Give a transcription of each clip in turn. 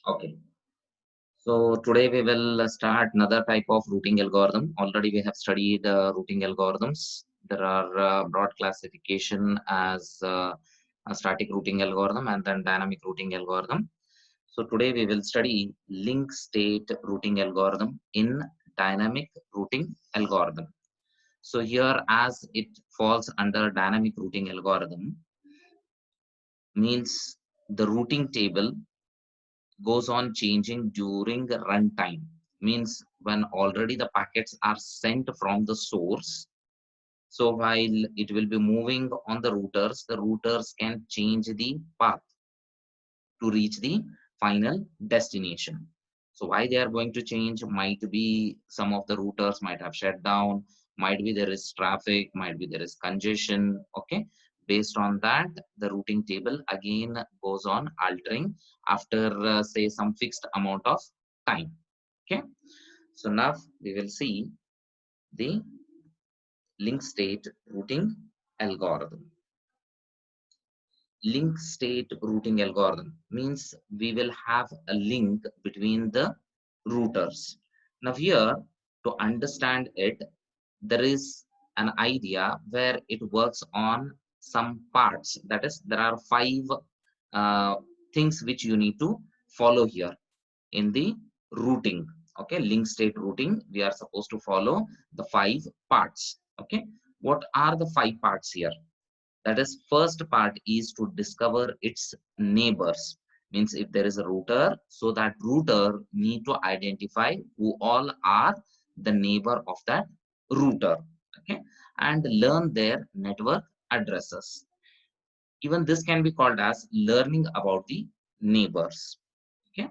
Okay. So today we will start another type of routing algorithm. Already we have studied routing algorithms. There are broad classification as a static routing algorithm and then dynamic routing algorithm. So today we will study link state routing algorithm in dynamic routing algorithm. So here as it falls under dynamic routing algorithm means the routing table goes on changing during runtime, means when already the packets are sent from the source. So while it will be moving on the routers can change the path to reach the final destination. So why they are going to change might be some of the routers might have shut down, might be there is traffic, might be there is congestion. Okay, based on that the routing table again goes on altering after say some fixed amount of time. Okay, so now we will see the link state routing algorithm. Link state routing algorithm means we will have a link between the routers. Now here, to understand it, there is an idea where it works on some parts. That is, there are five uh, things which you need to follow here in the routing. Okay, link state routing, we are supposed to follow the five parts. Okay, what are the five parts here? That is, first part is to discover its neighbors. Means if there is a router, so that router need to identify who all are the neighbor of that router. Okay, and learn their network addresses. Even this can be called as learning about the neighbors. Okay,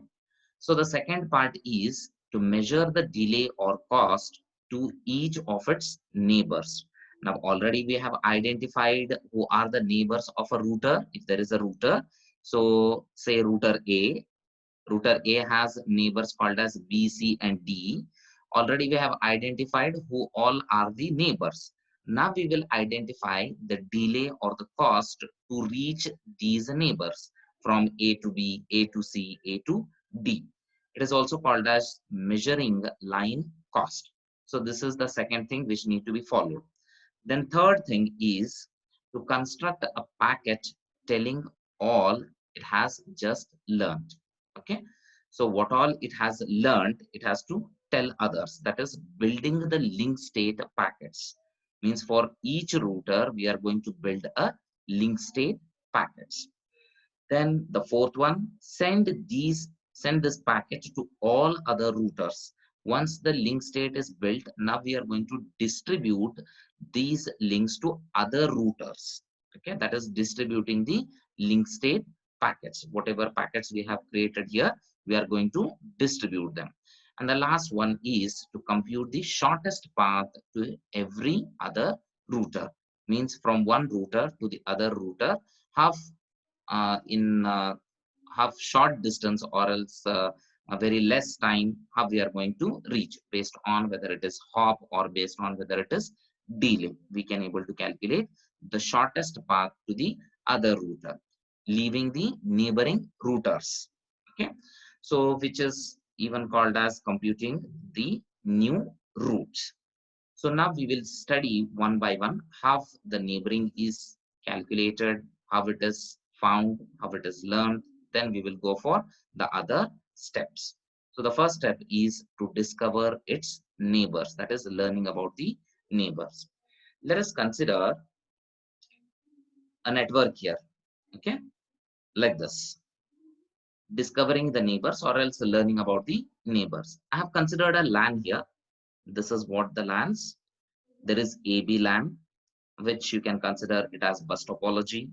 so the second part is to measure the delay or cost to each of its neighbors. Now already we have identified who are the neighbors of a router. If there is a router, so say router A has neighbors called as B, C and D. Already we have identified who all are the neighbors. Now we will identify the delay or the cost to reach these neighbors from A to B, A to C, A to D. It is also called as measuring line cost. So this is the second thing which need to be followed. Then third thing is to construct a packet telling all it has just learned. Okay. So what all it has learned, it has to tell others. That is building the link state packets. Means for each router, we are going to build a link state packets. Then the fourth one, send this packet to all other routers. Once the link state is built, now we are going to distribute these links to other routers. Okay, that is distributing the link state packets. Whatever packets we have created here, we are going to distribute them. And the last one is to compute the shortest path to every other router. Means from one router to the other router, how in have short distance or else a very less time how we are going to reach based on whether it is hop or based on whether it is delay. We can able to calculate the shortest path to the other router, leaving the neighboring routers. Okay, so which is even called as computing the new routes. So now we will study one by one how the neighboring is calculated, how it is found, how it is learned. Then we will go for the other steps. So the first step is to discover its neighbors, that is learning about the neighbors. Let us consider a network here. Okay, like this. Discovering the neighbors or else learning about the neighbors. I have considered a LAN here. This is what the LANs. There is AB LAN, which you can consider it as bus topology.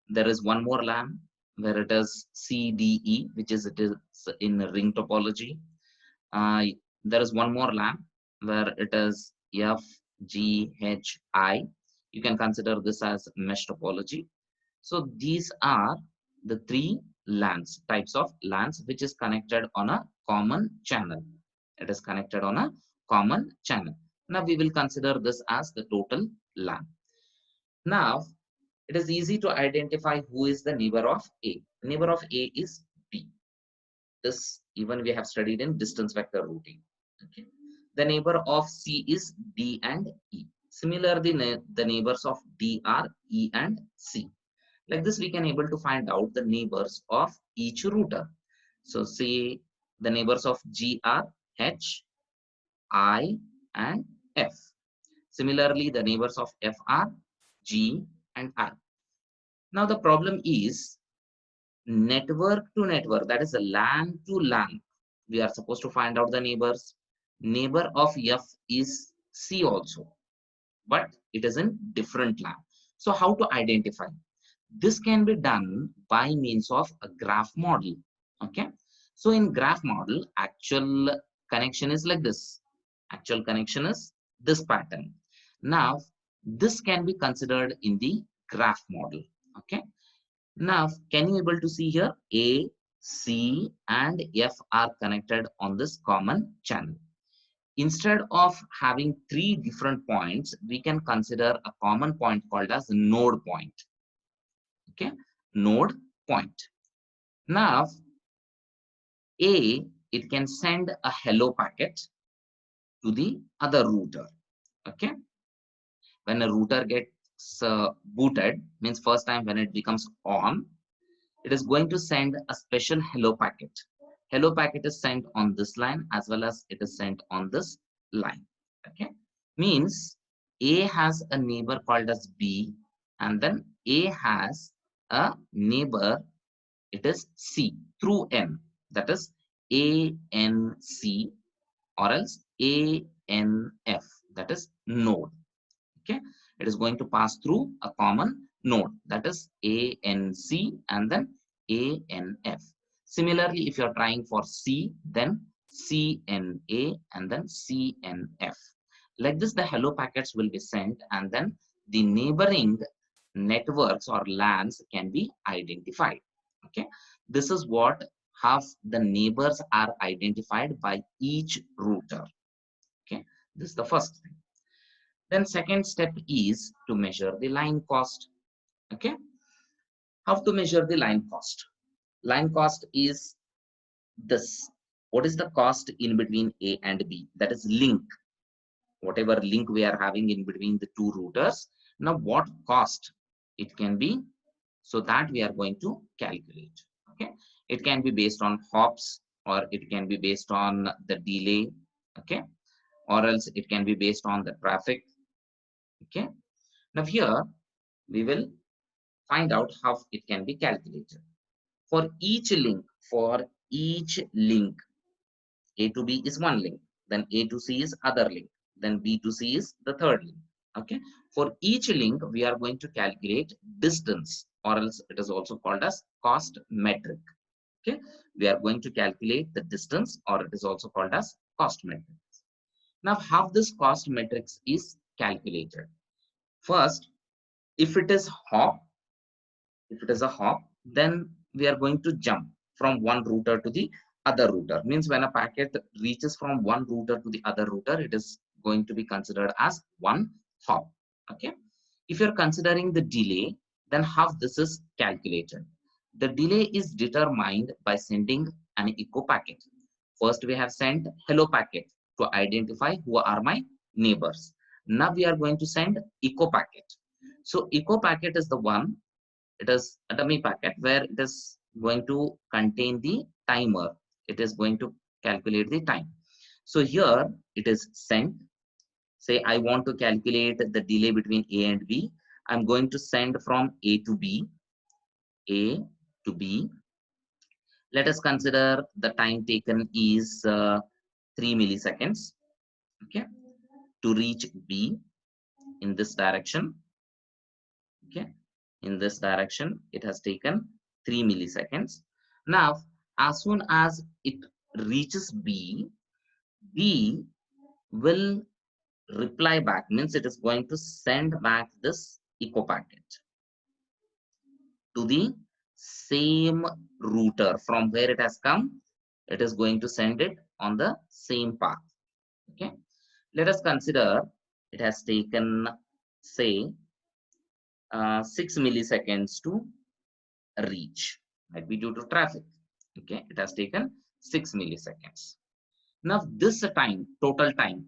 There is one more LAN where it is CDE, which is it is in ring topology. Uh, there is one more LAN where it is FGHI. You can consider this as mesh topology. So these are the three LANs, types of LANs, which is connected on a common channel. It is connected on a common channel. Now we will consider this as the total LAN. Now it is easy to identify who is the neighbor of A. Neighbor of A is B. This even we have studied in distance vector routing. Okay. The neighbor of C is D and E. Similarly, the neighbors of D are E and C. Like this, we can able to find out the neighbors of each router. So say the neighbors of G are H, I, and F. Similarly, the neighbors of F are G and I. Now the problem is network to network, that is a LAN to LAN. We are supposed to find out the neighbors. Neighbor of F is C also, but it is in different LAN. So how to identify? This can be done by means of a graph model. Okay. So in graph model, actual connection is like this. Actual connection is this pattern. Now, this can be considered in the graph model. Okay. Now, can you able to see here A, C, and F are connected on this common channel. Instead of having three different points, we can consider a common point called as node point. Okay, node point. Now, A, it can send a hello packet to the other router. Okay, when a router gets booted, means first time when it becomes on, it is going to send a special hello packet. Hello packet is sent on this line as well as it is sent on this line. Okay, means A has a neighbor called as B, and then A has a neighbor, it is C through N, that is ANC, or else ANF, that is node. Okay, it is going to pass through a common node, that is ANC and then ANF. Similarly, if you are trying for C, then CNA and then CNF. Like this, the hello packets will be sent, and then the neighboring networks or LANs can be identified. Okay, this is what how the neighbors are identified by each router. Okay, this is the first thing. Then second step is to measure the line cost. Okay, how to measure the line cost? Line cost is this. What is the cost in between A and B? That is link. Whatever link we are having in between the two routers. Now what cost it can be? So that we are going to calculate. Okay, it can be based on hops, or it can be based on the delay. Okay, or else it can be based on the traffic. Okay, now here we will find out how it can be calculated. For each link, A to B is one link, then A to C is other link, then B to C is the third link. Okay, for each link, we are going to calculate distance, or else it is also called as cost metric. Okay, we are going to calculate the distance, or it is also called as cost metric. Now, how this cost matrix is calculated? First, if it is hop, if it is a hop, then we are going to jump from one router to the other router. Means when a packet reaches from one router to the other router, it is going to be considered as one hop. Okay. If you're considering the delay, then how this is calculated? The delay is determined by sending an echo packet. First, we have sent hello packet to identify who are my neighbors. Now we are going to send echo packet. So echo packet is the one, it is a dummy packet where it is going to contain the timer. It is going to calculate the time. So here it is sent. Say I want to calculate the delay between A and B. I'm going to send from A to B. A to B. Let us consider the time taken is 3 milliseconds. Okay, to reach B in this direction. Okay, in this direction, it has taken 3 milliseconds. Now, as soon as it reaches B, B will reply back, means it is going to send back this echo packet to the same router from where it has come. It is going to send it on the same path. Okay, let us consider it has taken, say, 6 milliseconds to reach, might be due to traffic. Okay, it has taken 6 milliseconds. Now this time, total time,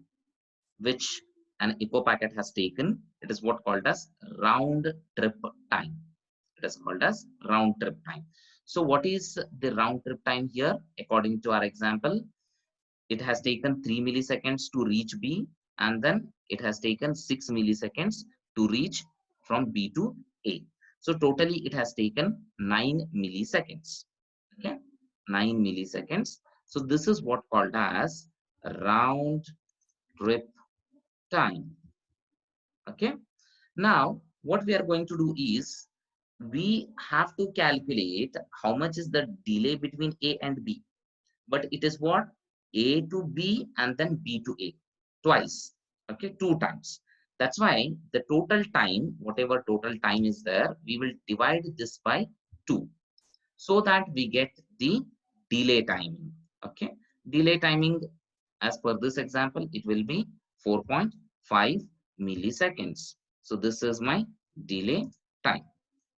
which an echo packet has taken, it is what called as round trip time. It is called as round trip time. So what is the round trip time here? According to our example, it has taken 3 milliseconds to reach B, and then it has taken 6 milliseconds to reach from B to A. So totally it has taken 9 milliseconds. Okay, 9 milliseconds. So this is what called as round trip time. Okay, now what we are going to do is we have to calculate how much is the delay between A and B, but it is what? A to B and then B to A twice. Okay, 2 times. That's why the total time, whatever total time is there, we will divide this by 2 so that we get the delay timing. Okay, delay timing as per this example, it will be 4.5 milliseconds. So this is my delay time.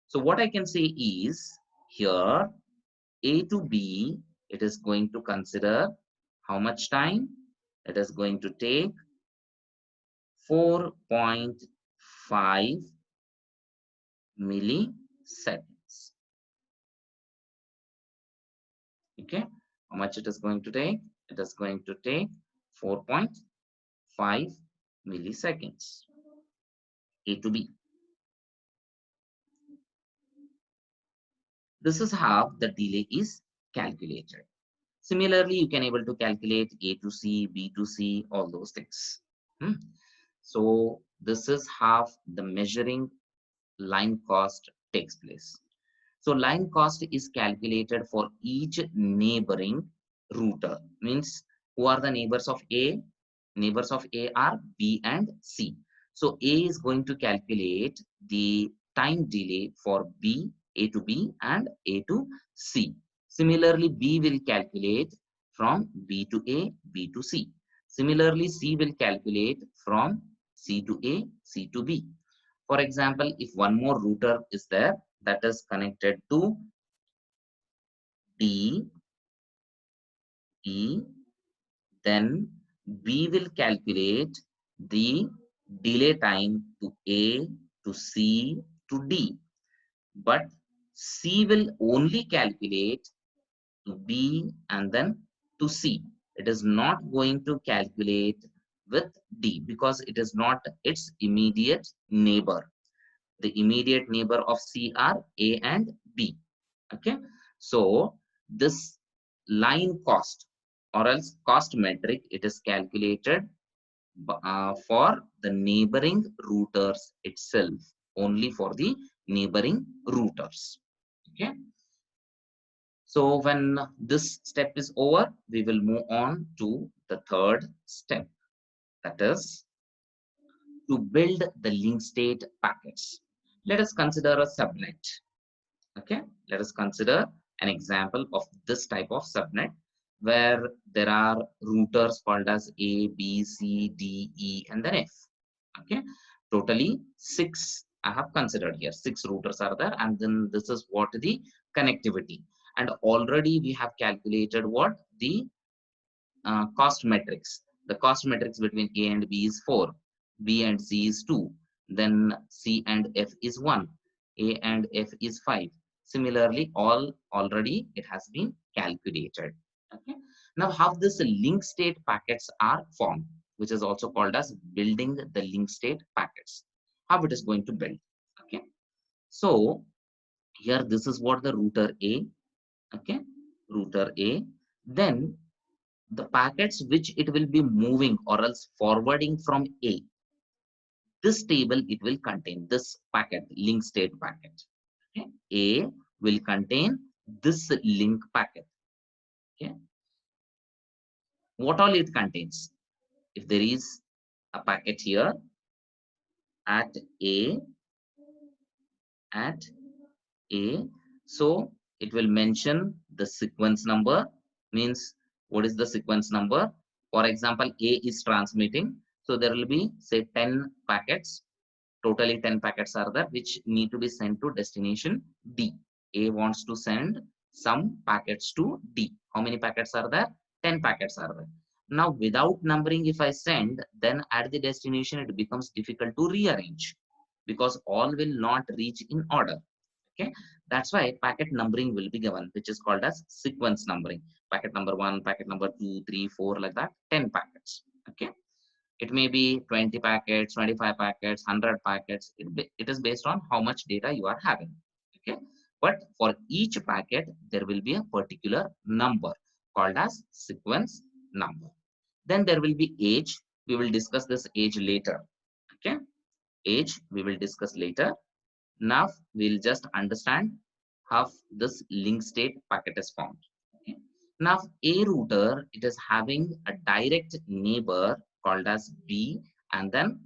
So what I can say is here A to B, it is going to consider how much time? It is going to take 4.5 milliseconds. Okay, how much it is going to take? It is going to take 4.5 milliseconds. A to B. This is how the delay is calculated. Similarly, you can able to calculate A to C, B to C, all those things. So this is how the measuring line cost takes place. So line cost is calculated for each neighboring router. Means who are the neighbors of A? Neighbors of A are B and C. So A is going to calculate the time delay for B, A to B and A to C. Similarly, B will calculate from B to A, B to C. Similarly, C will calculate from C to A, C to B. For example, if one more router is there that is connected to D, E, then we will calculate the delay time to A, to C, to D. But C will only calculate to B and then to C. It is not going to calculate with D because it is not its immediate neighbor. The immediate neighbor of C are A and B. Okay, so this line cost or else cost metric, it is calculated for the neighboring routers itself, only for the neighboring routers. Okay, so when this step is over, we will move on to the third step, that is to build the link state packets. Let us consider a subnet. Okay, let us consider an example of this type of subnet where there are routers called as A, B, C, D, E, and then F. Okay, totally 6 I have considered here. 6 routers are there, and then this is what the connectivity. And already we have calculated what the cost metrics. The cost metrics between A and B is 4, B and C is 2, then C and F is 1, A and F is 5. Similarly, all already it has been calculated. Okay. Now, how this link state packets are formed, which is also called as building the link state packets. How it is going to build. Okay. So here this is what the router A. Okay, router A. Then the packets which it will be moving or else forwarding from A, this table it will contain this packet, link state packet. Okay, A will contain this link packet. Okay, what all it contains? If there is a packet here at A, at A, so it will mention the sequence number. Means what is the sequence number? For example, A is transmitting, so there will be say 10 packets. Totally 10 packets are there which need to be sent to destination D. A wants to send some packets to D. How many packets are there? 10 packets are there. Now, without numbering, if I send, then at the destination, it becomes difficult to rearrange because all will not reach in order. Okay, that's why packet numbering will be given, which is called as sequence numbering. Packet number 1, packet number 2, 3, 4, like that, 10 packets. Okay, it may be 20 packets, 25 packets, 100 packets. It is based on how much data you are having. Okay, but for each packet there will be a particular number called as sequence number. Then there will be age. We will discuss this age later. Okay, age we will discuss later. Now we'll just understand how this link state packet is formed. Okay. Now a router, it is having a direct neighbor called as B, and then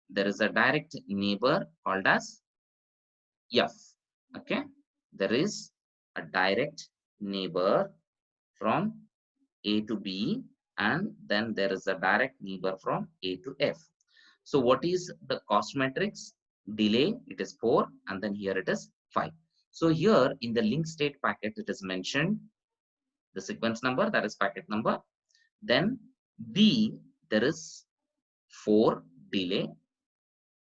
there is a direct neighbor called as F. Okay, there is a direct neighbor from A to B, and then there is a direct neighbor from A to F. So what is the cost matrix? Delay, it is 4, and then here it is 5. So here in the link state packet, it is mentioned the sequence number, that is packet number. Then B, there is 4 delay.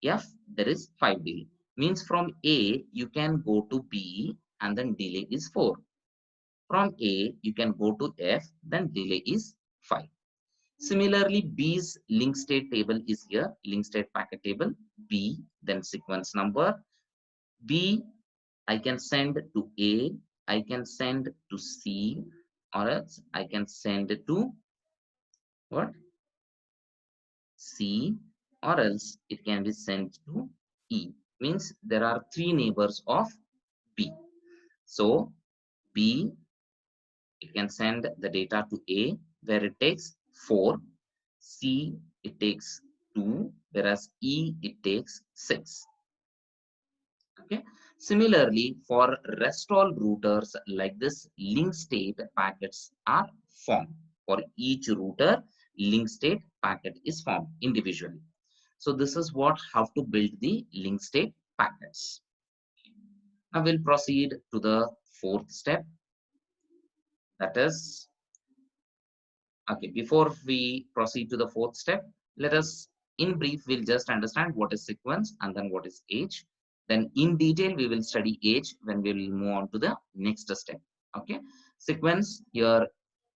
F, there is 5 delay. Means from A, you can go to B, and then delay is 4. From A, you can go to F, then delay is 5. Similarly, B's link state table is here, link state packet table, B, then sequence number. B, I can send to A, I can send to C, or else I can send to what? C, or else it can be sent to E. Means there are 3 neighbors of B. So B, it can send the data to A, where it takes 4. C, it takes 2, whereas E, it takes 6. Okay. Similarly, for rest all routers like this, link state packets are formed. For each router, link state packet is formed individually. So this is what how to build the link state packets. Now we'll proceed to the 4th step. That is, okay, before we proceed to the 4th step, let us, in brief, we'll just understand what is sequence and then what is age. Then in detail, we will study age when we will move on to the next step. Okay, sequence here,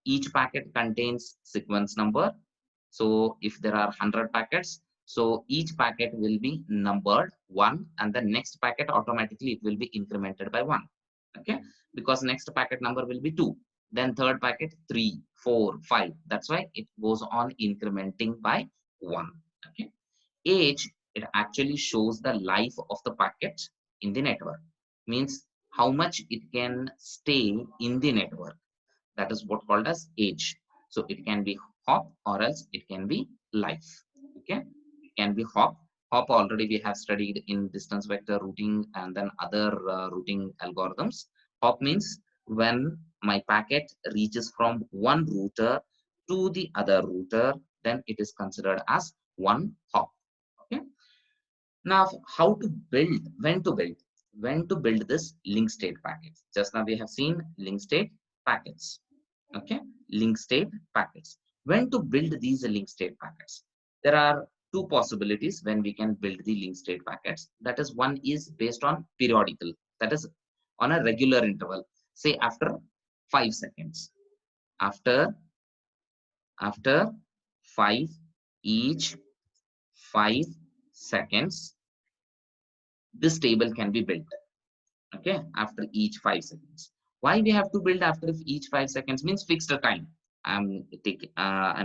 each packet contains sequence number. So if there are 100 packets, so each packet will be numbered 1, and the next packet automatically it will be incremented by 1. Okay, because next packet number will be 2, then third packet 3, 4, 5. That's why it goes on incrementing by 1. Okay, age, it actually shows the life of the packet in the network, means how much it can stay in the network. That is what called as age. So it can be hop or else it can be life. Okay, it can be hop. Hop already we have studied in distance vector routing and then other routing algorithms. Hop means when my packet reaches from one router to the other router, then it is considered as one hop. Okay, now how to build, when to build this link state packets. Just now we have seen link state packets. Okay, link state packets. When to build these link state packets? There are two possibilities when we can build the link state packets. That is, one is based on periodical, that is on a regular interval, say after 5 seconds. After 5, each 5 seconds, this table can be built. Okay, after each 5 seconds. Why we have to build after each 5 seconds? Means fixed a time. I'm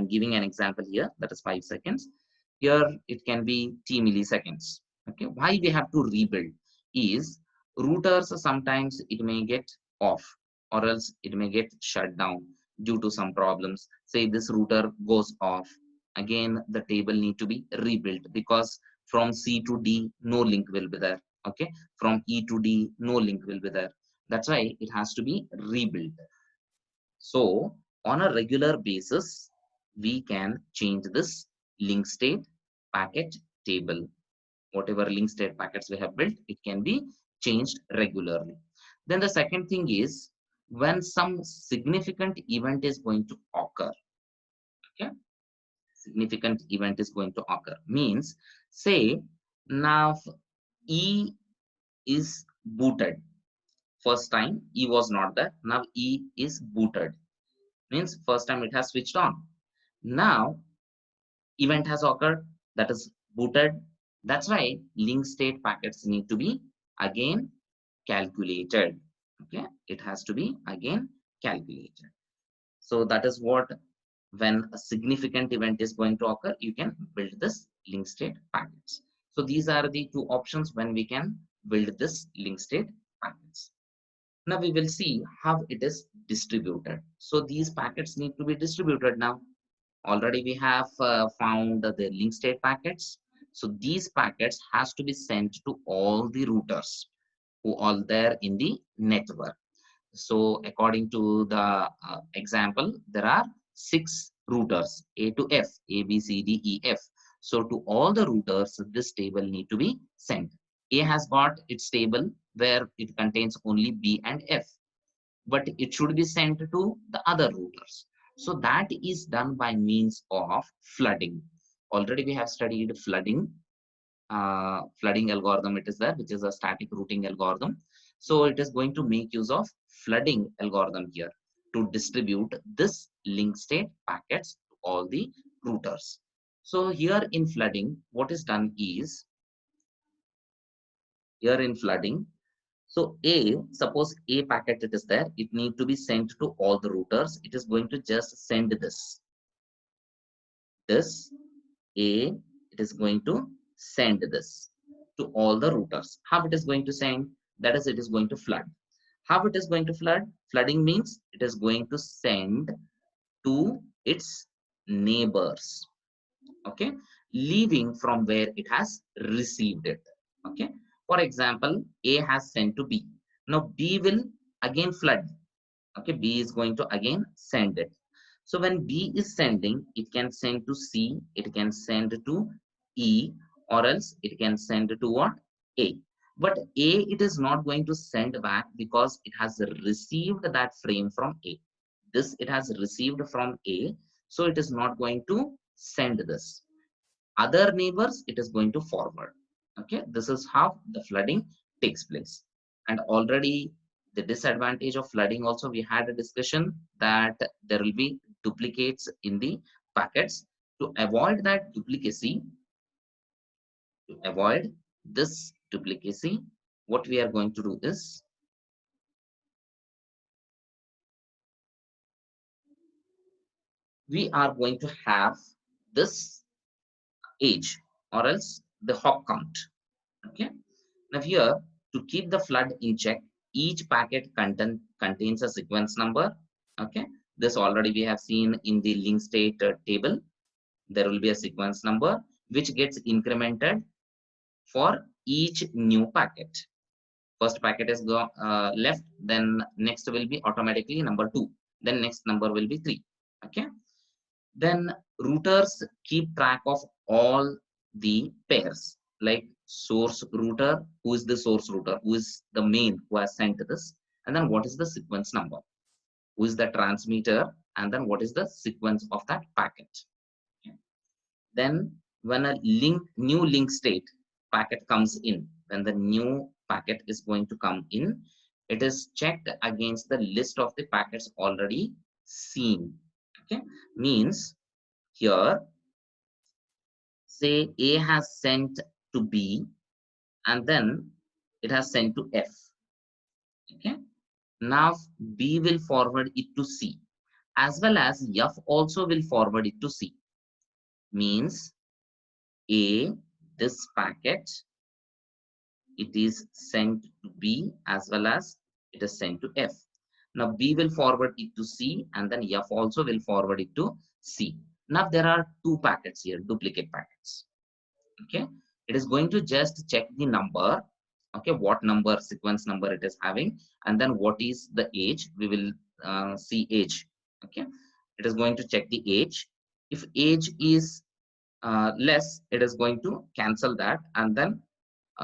giving an example here, that is 5 seconds. Here it can be t milliseconds. Okay, why we have to rebuild is routers sometimes it may get off or else it may get shut down due to some problems. Say this router goes off, again the table need to be rebuilt because from C to D no link will be there. Okay, from E to D no link will be there. That's why it has to be rebuilt. So on a regular basis, we can change this link state packet table. Whatever link state packets we have built, it can be changed regularly. Then the second thing is when some significant event is going to occur. Okay, significant event is going to occur means, say now E is booted. First time E was not there, now E is booted, means first time it has switched on. Now event has occurred, that is booted. That's why link state packets need to be again calculated. Okay, it has to be again calculated. So that is what, when a significant event is going to occur, you can build this link state packets. So these are the two options when we can build this link state packets. Now we will see how it is distributed. So these packets need to be distributed now. Already we have found the link state packets. So these packets has to be sent to all the routers who are there in the network. So according to the example, there are 6 routers, A to F, A, B, C, D, E, F. So to all the routers, this table need to be sent. A has got its table where it contains only B and F, but it should be sent to the other routers. So that is done by means of flooding. Already we have studied flooding. Flooding algorithm it is there, which is a static routing algorithm. So it is going to make use of flooding algorithm here to distribute this link state packets to all the routers. So here in flooding, what is done is, here in flooding, so suppose A packet it is there, it need to be sent to all the routers. It is going to just send this A, it is going to send this to all the routers. How it is going to send? That is, it is going to flood. How it is going to flood? Flooding means it is going to send to its neighbors. Okay, leaving from where it has received it. Okay, for example, A has sent to B. Now B will again flood. Okay, B is going to again send it. So when B is sending, it can send to C, it can send to E, or else it can send to what? A. But A, it is not going to send back because it has received that frame from A. This it has received from A, so it is not going to send this. Other neighbors, it is going to forward. Okay, this is how the flooding takes place. And already the disadvantage of flooding also, we had a discussion that there will be duplicates in the packets. To avoid that duplicacy, to avoid this duplicacy, what we are going to do is, we are going to have this age or else the hop count. Okay, now here, to keep the flood in check, each packet contains a sequence number. Okay, this already we have seen in the link state table. There will be a sequence number which gets incremented for each new packet. First packet is left, then next will be automatically number 2, then next number will be 3. Okay, then routers keep track of all the pairs, like source router, who is the source router, who is the main who has sent this, and then what is the sequence number, who is the transmitter, and then what is the sequence of that packet. Okay. Then when a new link state packet comes in, when the new packet is going to come in, it is checked against the list of the packets already seen. Okay, means here, say A has sent to B and then it has sent to F. Okay, now B will forward it to C, as well as F also will forward it to C. Means A, this packet, it is sent to B as well as it is sent to F. Now B will forward it to C and then F also will forward it to C. Now there are 2 packets here, duplicate packets. Okay, it is going to just check the number. Okay, what number, sequence number it is having, and then what is the age. We will see age. Okay, it is going to check the age. If age is less, it is going to cancel that, and then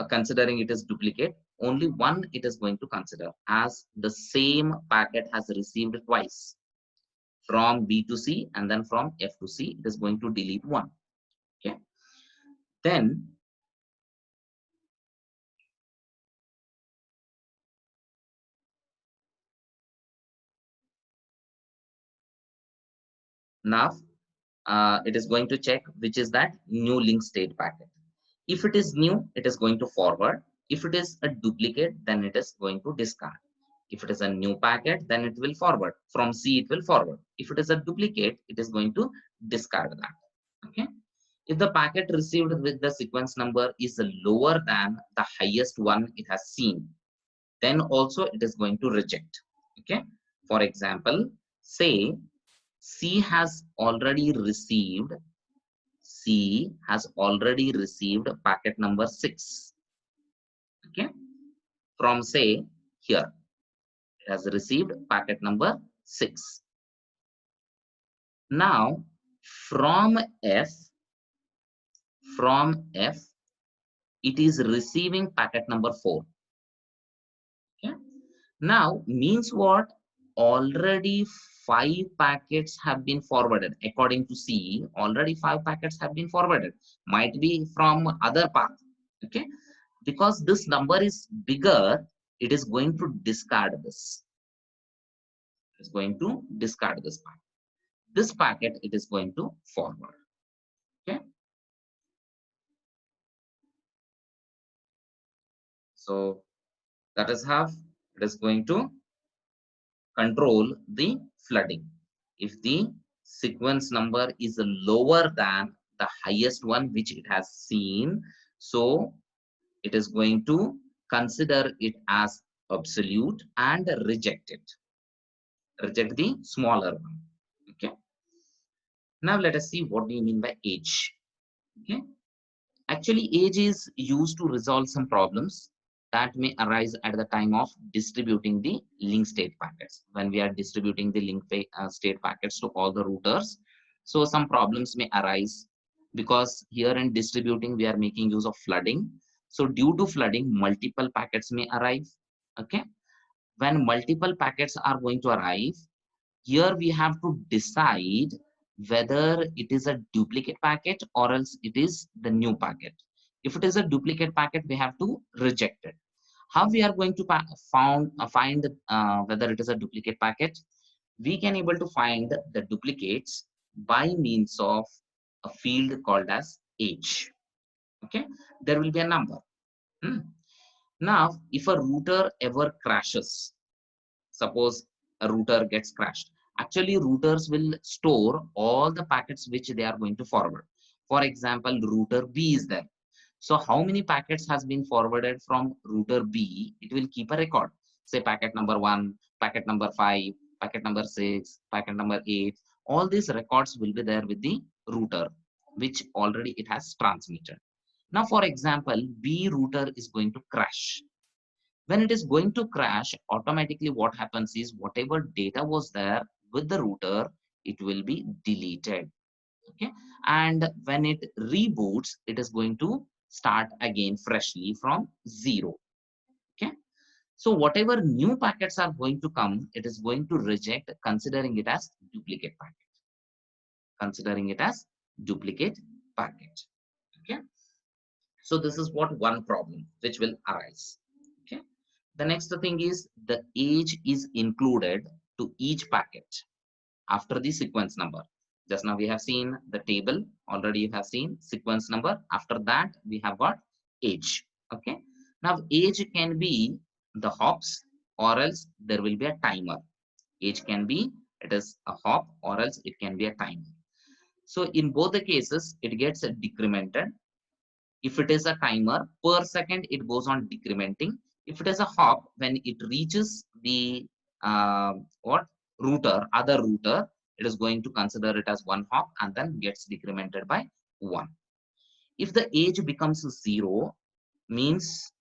considering it is duplicate, only one it is going to consider, as the same packet has received twice from B to C and then from F to C. It is going to delete one. Okay. Then now it is going to check which is that new link state packet. If it is new, it is going to forward. If it is a duplicate, then it is going to discard. If it is a new packet, then it will forward. From C, it will forward. If it is a duplicate, it is going to discard that. Okay. If the packet received with the sequence number is lower than the highest one it has seen, then also it is going to reject. Okay. For example, say C has already received packet number 6. Okay. From say here, it has received packet number 6. Now from F, it is receiving packet number 4. Okay. Now means what? Already 5 packets have been forwarded. According to C, already 5 packets have been forwarded. Might be from other path. Okay. Because this number is bigger, it is going to discard this. It's going to discard this packet. This packet it is going to forward. Okay. So that is how it is going to control the flooding. If the sequence number is lower than the highest one which it has seen, so it is going to consider it as absolute and reject it. Reject the smaller one. Okay. Now let us see what do you mean by age. Okay. Actually, age is used to resolve some problems that may arise at the time of distributing the link state packets. When we are distributing the link state packets to all the routers, so some problems may arise because here in distributing we are making use of flooding. So due to flooding, multiple packets may arrive. Okay, when multiple packets are going to arrive, here we have to decide whether it is a duplicate packet or else it is the new packet. If it is a duplicate packet, we have to reject it. How we are going to find whether it is a duplicate packet? We can able to find the duplicates by means of a field called as age. Okay, there will be a number. Now, if a router ever crashes, suppose a router gets crashed, actually routers will store all the packets which they are going to forward. For example, router B is there, so how many packets has been forwarded from router B, it will keep a record. Say packet number 1, packet number 5, packet number 6, packet number 8. All these records will be there with the router which already it has transmitted. Now for example, B router is going to crash. When it is going to crash, automatically what happens is whatever data was there with the router, it will be deleted. Okay, and when it reboots, it is going to start again freshly from 0. Okay, so whatever new packets are going to come, it is going to reject, considering it as duplicate packet. Considering it as duplicate packet. Okay, so this is what one problem which will arise. Okay, the next thing is the age is included to each packet after the sequence number. Just now we have seen the table, already you have seen sequence number. After that we have got age. Okay, now age can be the hops or else there will be a timer. Age can be, it is a hop or else it can be a timer. So in both the cases it gets decremented. If it is a timer, per second it goes on decrementing. If it is a hop, when it reaches the what other router, it is going to consider it as one hop and then gets decremented by 1. If the age becomes 0, means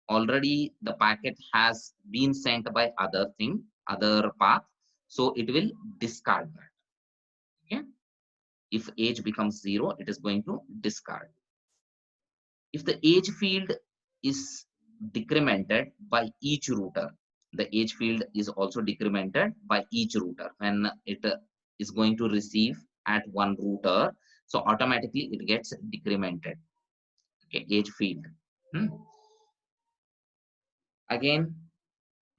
already the packet has been sent by other path, so it will discard that. Okay, if age becomes 0, it is going to discard. If the age field is decremented by each router. The age field is also decremented by each router when it is going to receive at one router. So automatically it gets decremented. Okay, age field. Again,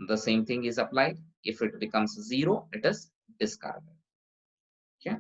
the same thing is applied. If it becomes 0, it is discarded. Okay.